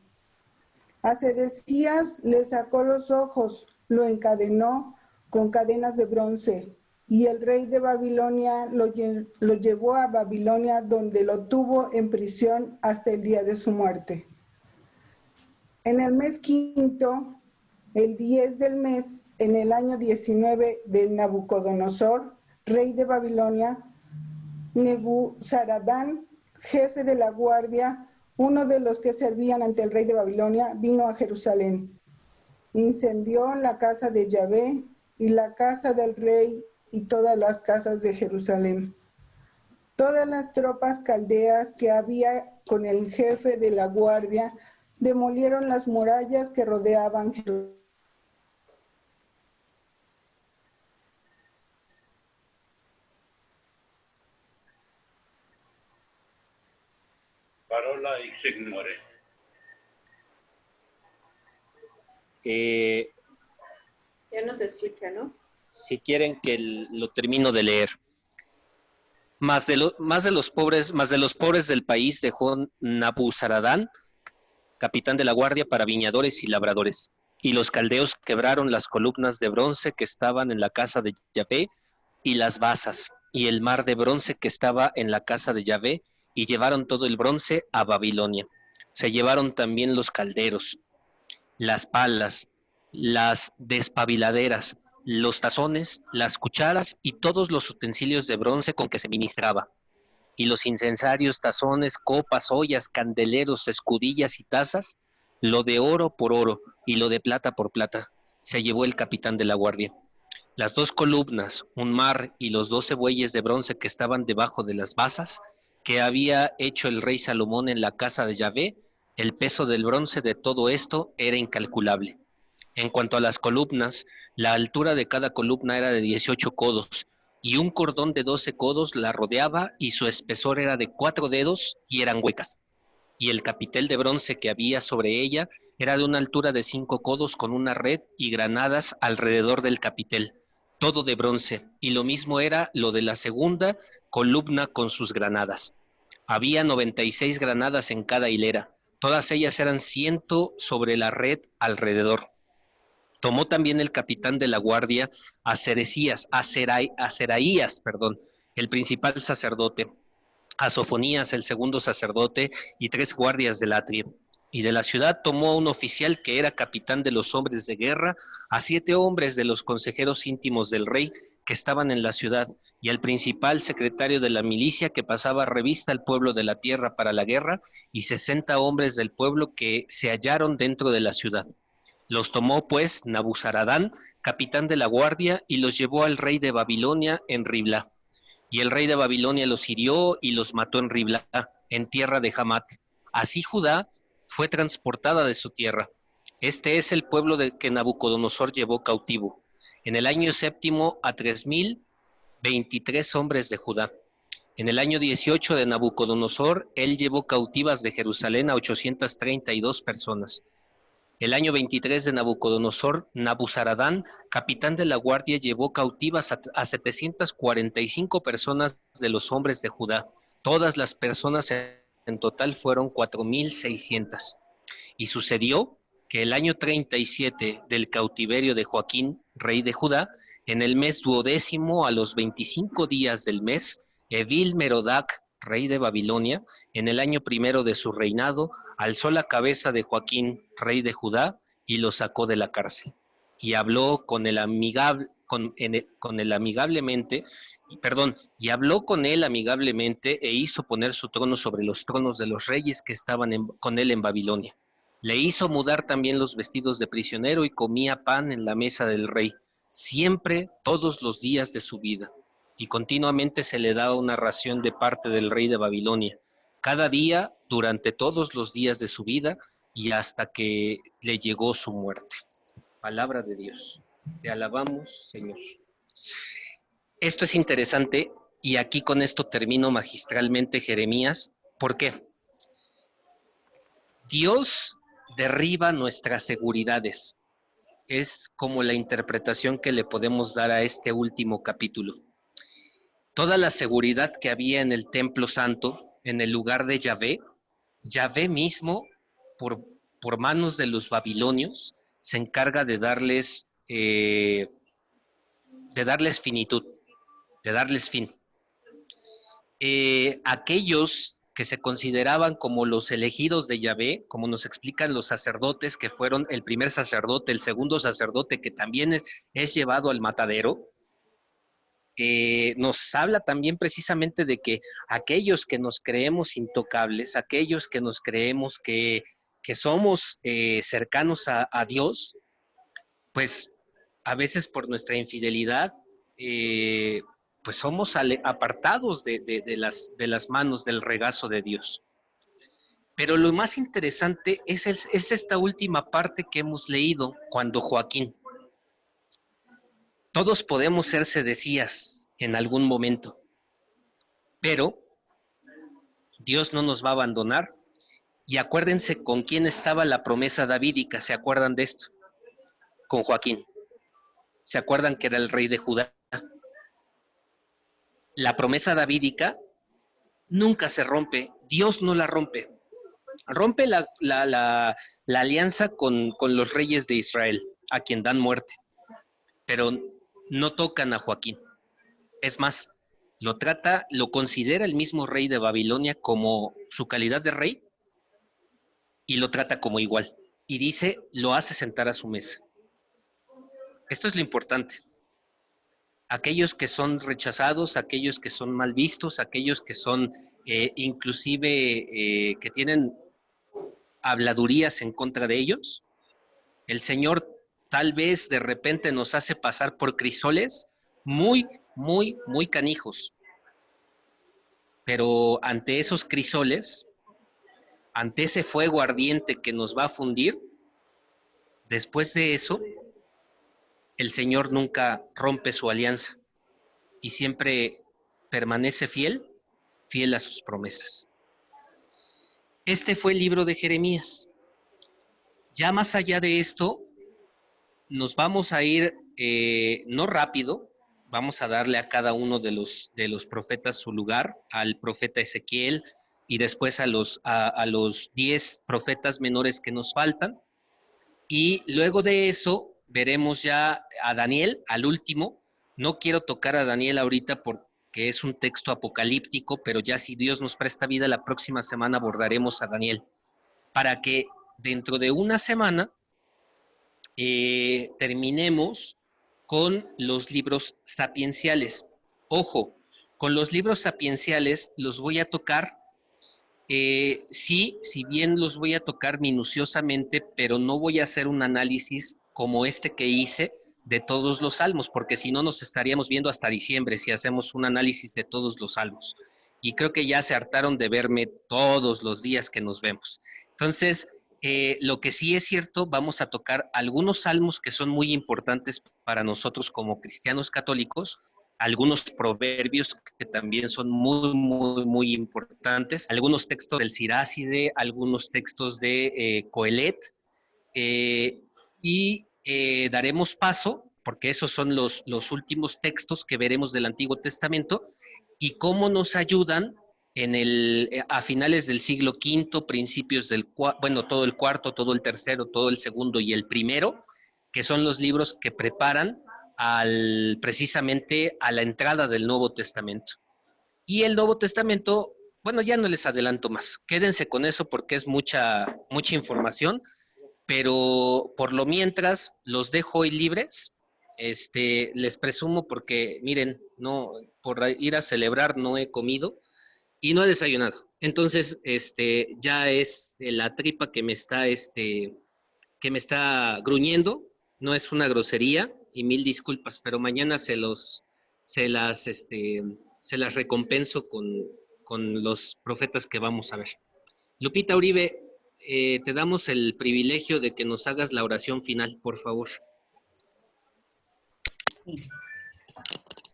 A Sedecías le sacó los ojos, lo encadenó con cadenas de bronce, y el rey de Babilonia lo llevó a Babilonia, donde lo tuvo en prisión hasta el día de su muerte. En el mes quinto, el 10 del mes, en el año 19 de Nabucodonosor, rey de Babilonia, Nebuzaradán, jefe de la guardia, uno de los que servían ante el rey de Babilonia, vino a Jerusalén. Incendió la casa de Yahvé y la casa del rey y todas las casas de Jerusalén. Todas las tropas caldeas que había con el jefe de la guardia demolieron las murallas que rodeaban Jerusalén. Parola y se ignore. Ya no se escucha, ¿no? Si quieren que lo termino de leer. Más de los pobres del país dejó Nabuzaradán, capitán de la guardia, para viñadores y labradores. Y los caldeos quebraron las columnas de bronce que estaban en la casa de Yahvé y las basas, y el mar de bronce que estaba en la casa de Yahvé, y llevaron todo el bronce a Babilonia. Se llevaron también los calderos, las palas, las despabiladeras, los tazones, las cucharas y todos los utensilios de bronce con que se ministraba, y los incensarios, tazones, copas, ollas, candeleros, escudillas y tazas, lo de oro por oro y lo de plata por plata, se llevó el capitán de la guardia. Las 2 columnas, un mar y los 12 bueyes de bronce que estaban debajo de las basas, que había hecho el rey Salomón en la casa de Yahvé, el peso del bronce de todo esto era incalculable. En cuanto a las columnas, la altura de cada columna era de 18 codos, y un cordón de 12 codos la rodeaba, y su espesor era de 4 dedos, y eran huecas. Y el capitel de bronce que había sobre ella era de una altura de 5 codos, con una red y granadas alrededor del capitel, todo de bronce, y lo mismo era lo de la segunda columna con sus granadas. Había 96 granadas en cada hilera, todas ellas eran 100 sobre la red alrededor. Tomó también el capitán de la guardia a Seraías, el principal sacerdote, a Sofonías, el segundo sacerdote, y 3 guardias del atrio. Y de la ciudad tomó a un oficial que era capitán de los hombres de guerra, a 7 hombres de los consejeros íntimos del rey que estaban en la ciudad, y al principal secretario de la milicia que pasaba revista al pueblo de la tierra para la guerra, y 60 hombres del pueblo que se hallaron dentro de la ciudad. Los tomó pues Nabuzaradán, capitán de la guardia, y los llevó al rey de Babilonia en Ribla. Y el rey de Babilonia los hirió y los mató en Ribla, en tierra de Hamat. Así Judá fue transportada de su tierra. Este es el pueblo que Nabucodonosor llevó cautivo. En el año 7 a 3023 hombres de Judá. En el año 18 de Nabucodonosor, él llevó cautivas de Jerusalén a 832 personas. El año 23 de Nabucodonosor, Nabuzaradán, capitán de la guardia, llevó cautivas a 745 personas de los hombres de Judá. Todas las personas en total fueron 4,600. Y sucedió que el año 37 del cautiverio de Joaquín, rey de Judá, en el mes 12º, a los 25 días del mes, Evil Merodac, rey de Babilonia, en el año 1 de su reinado, alzó la cabeza de Joaquín, rey de Judá, y lo sacó de la cárcel. Y habló con él amigablemente e hizo poner su trono sobre los tronos de los reyes que estaban con él en Babilonia. Le hizo mudar también los vestidos de prisionero y comía pan en la mesa del rey, siempre, todos los días de su vida. Y continuamente se le daba una ración de parte del rey de Babilonia, cada día, durante todos los días de su vida, y hasta que le llegó su muerte. Palabra de Dios. Te alabamos, Señor. Esto es interesante, y aquí con esto termino magistralmente Jeremías. ¿Por qué? Dios derriba nuestras seguridades. Es como la interpretación que le podemos dar a este último capítulo. Toda la seguridad que había en el templo santo, en el lugar de Yahvé, Yahvé mismo, por manos de los babilonios, se encarga de darles finitud, de darles fin. Aquellos que se consideraban como los elegidos de Yahvé, como nos explican los sacerdotes, que fueron el primer sacerdote, el segundo sacerdote, que también es llevado al matadero. Nos habla también precisamente de que aquellos que nos creemos intocables, aquellos que nos creemos que somos cercanos a Dios, pues a veces por nuestra infidelidad, pues somos apartados de las manos del regazo de Dios. Pero lo más interesante es esta última parte que hemos leído cuando Joaquín. Todos podemos ser sedecías en algún momento, pero Dios no nos va a abandonar. Y acuérdense con quién estaba la promesa davídica, ¿se acuerdan de esto? Con Joaquín. ¿Se acuerdan que era el rey de Judá? La promesa davídica nunca se rompe, Dios no la rompe. Rompe la alianza con los reyes de Israel, a quien dan muerte, pero no tocan a Joaquín. Es más, lo considera el mismo rey de Babilonia como su calidad de rey y lo trata como igual. Y dice, lo hace sentar a su mesa. Esto es lo importante. Aquellos que son rechazados, aquellos que son mal vistos, aquellos que son inclusive que tienen habladurías en contra de ellos, el Señor tal vez de repente nos hace pasar por crisoles muy, muy, muy canijos. Pero ante esos crisoles, ante ese fuego ardiente que nos va a fundir, después de eso, el Señor nunca rompe su alianza y siempre permanece fiel a sus promesas. Este fue el libro de Jeremías. Ya más allá de esto, nos vamos a ir, no rápido, vamos a darle a cada uno de los profetas su lugar, al profeta Ezequiel y después a los 10 profetas menores que nos faltan. Y luego de eso veremos ya a Daniel, al último. No quiero tocar a Daniel ahorita porque es un texto apocalíptico, pero ya si Dios nos presta vida, la próxima semana abordaremos a Daniel, para que dentro de una semana terminemos con los libros sapienciales. Ojo, con los libros sapienciales los voy a tocar, sí, si bien los voy a tocar minuciosamente, pero no voy a hacer un análisis como este que hice de todos los salmos, porque si no nos estaríamos viendo hasta diciembre si hacemos un análisis de todos los salmos. Y creo que ya se hartaron de verme todos los días que nos vemos. Entonces, lo que sí es cierto, vamos a tocar algunos salmos que son muy importantes para nosotros como cristianos católicos, algunos proverbios que también son muy, muy, muy importantes, algunos textos del Siráside, algunos textos de Coelet, y daremos paso, porque esos son los últimos textos que veremos del Antiguo Testamento, y cómo nos ayudan a finales del siglo V, principios del todo el cuarto, todo el tercero, todo el segundo y el primero, que son los libros que preparan precisamente a la entrada del Nuevo Testamento. Y el Nuevo Testamento, bueno, ya no les adelanto más, quédense con eso porque es mucha información, pero por lo mientras los dejo hoy libres. Les presumo porque, miren, no, por ir a celebrar no he comido y no he desayunado. Entonces, ya es la tripa que me está gruñendo, no es una grosería y mil disculpas, pero mañana se las recompenso con los profetas que vamos a ver. Lupita Uribe, te damos el privilegio de que nos hagas la oración final, por favor.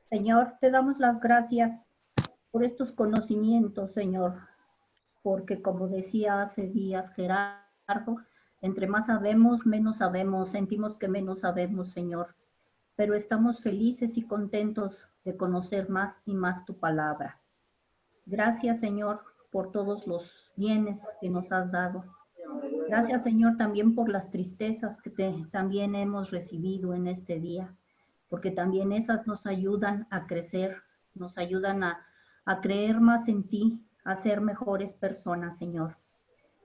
Señor, te damos las gracias por estos conocimientos, Señor, porque como decía hace días Gerardo, entre más sabemos, menos sabemos, sentimos que menos sabemos, Señor, pero estamos felices y contentos de conocer más y más tu palabra. Gracias, Señor, por todos los bienes que nos has dado. Gracias, Señor, también por las tristezas que también hemos recibido en este día, porque también esas nos ayudan a crecer, nos ayudan a creer más en ti, a ser mejores personas, Señor.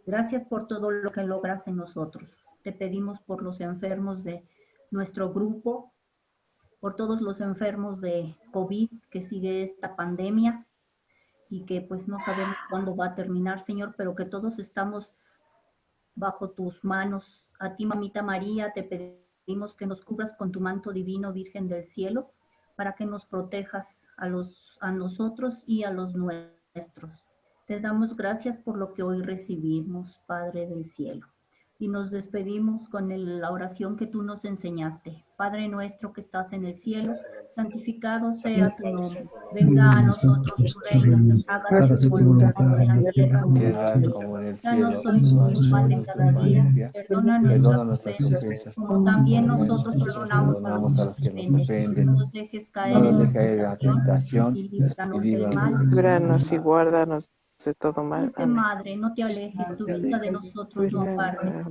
Gracias por todo lo que logras en nosotros. Te pedimos por los enfermos de nuestro grupo, por todos los enfermos de COVID, que sigue esta pandemia y que pues no sabemos cuándo va a terminar, Señor, pero que todos estamos bajo tus manos. A ti, Mamita María, te pedimos que nos cubras con tu manto divino, Virgen del Cielo, para que nos protejas a nosotros y a los nuestros. Te damos gracias por lo que hoy recibimos, Padre del Cielo. Y nos despedimos con la oración que tú nos enseñaste. Padre nuestro que estás en el cielo, santificado sea tu nombre. Venga a nosotros tu reino, hágase tu voluntad en la tierra como en el cielo. Danos hoy nuestro pan de cada día. Perdona nuestras ofensas, como también nosotros perdonamos a los que nos ofenden. No nos dejes caer en la tentación y líbranos del mal. Líbranos y guárdanos de todo mal. Dulce Madre, no te alejes, tu vida de nosotros no apartes.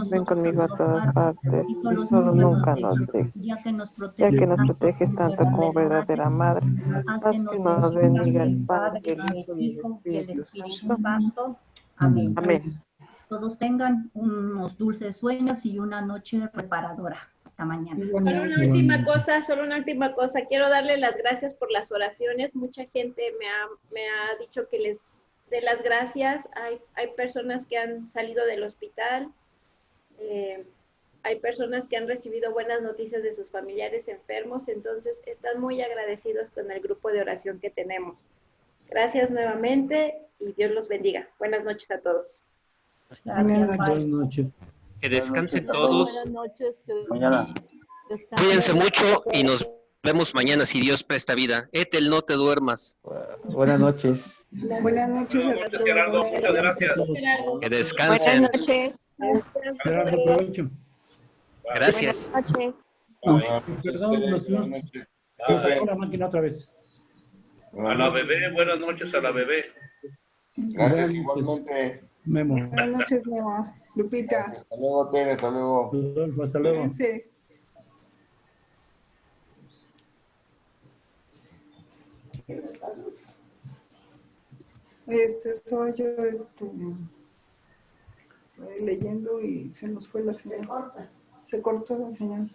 Ven conmigo a todas partes y solo nunca nos dejes, ya que nos proteges tanto como verdadera Madre. Haz que nos bendiga el Padre, el Hijo y el Espíritu Santo. Amén. Amén. Todos tengan unos dulces sueños y una noche reparadora. Hasta mañana. Solo una última cosa. Quiero darle las gracias por las oraciones. Mucha gente me ha dicho que les dé las gracias. Hay personas que han salido del hospital. Hay personas que han recibido buenas noticias de sus familiares enfermos. Entonces, están muy agradecidos con el grupo de oración que tenemos. Gracias nuevamente y Dios los bendiga. Buenas noches a todos. Buenas noches. Que descansen todos. Buenas noches. Mañana. Cuídense mucho y nos vemos mañana si Dios presta vida. Ethel, no te duermas. Buenas noches. Buenas noches a todos. Gerardo, muchas gracias. Que descansen. Buenas noches. Gerardo, provecho. Gracias. Buenas noches. Perdón, nos sacó la máquina otra vez. A la bebé, buenas noches a la bebé. Gracias, igualmente. Memo. Buenas noches, Memo. Lupita. Hasta luego, Tere, hasta luego. Rodolfo, hasta luego. Cuídense. Soy yo leyendo y se nos fue la señal. Se cortó la señal.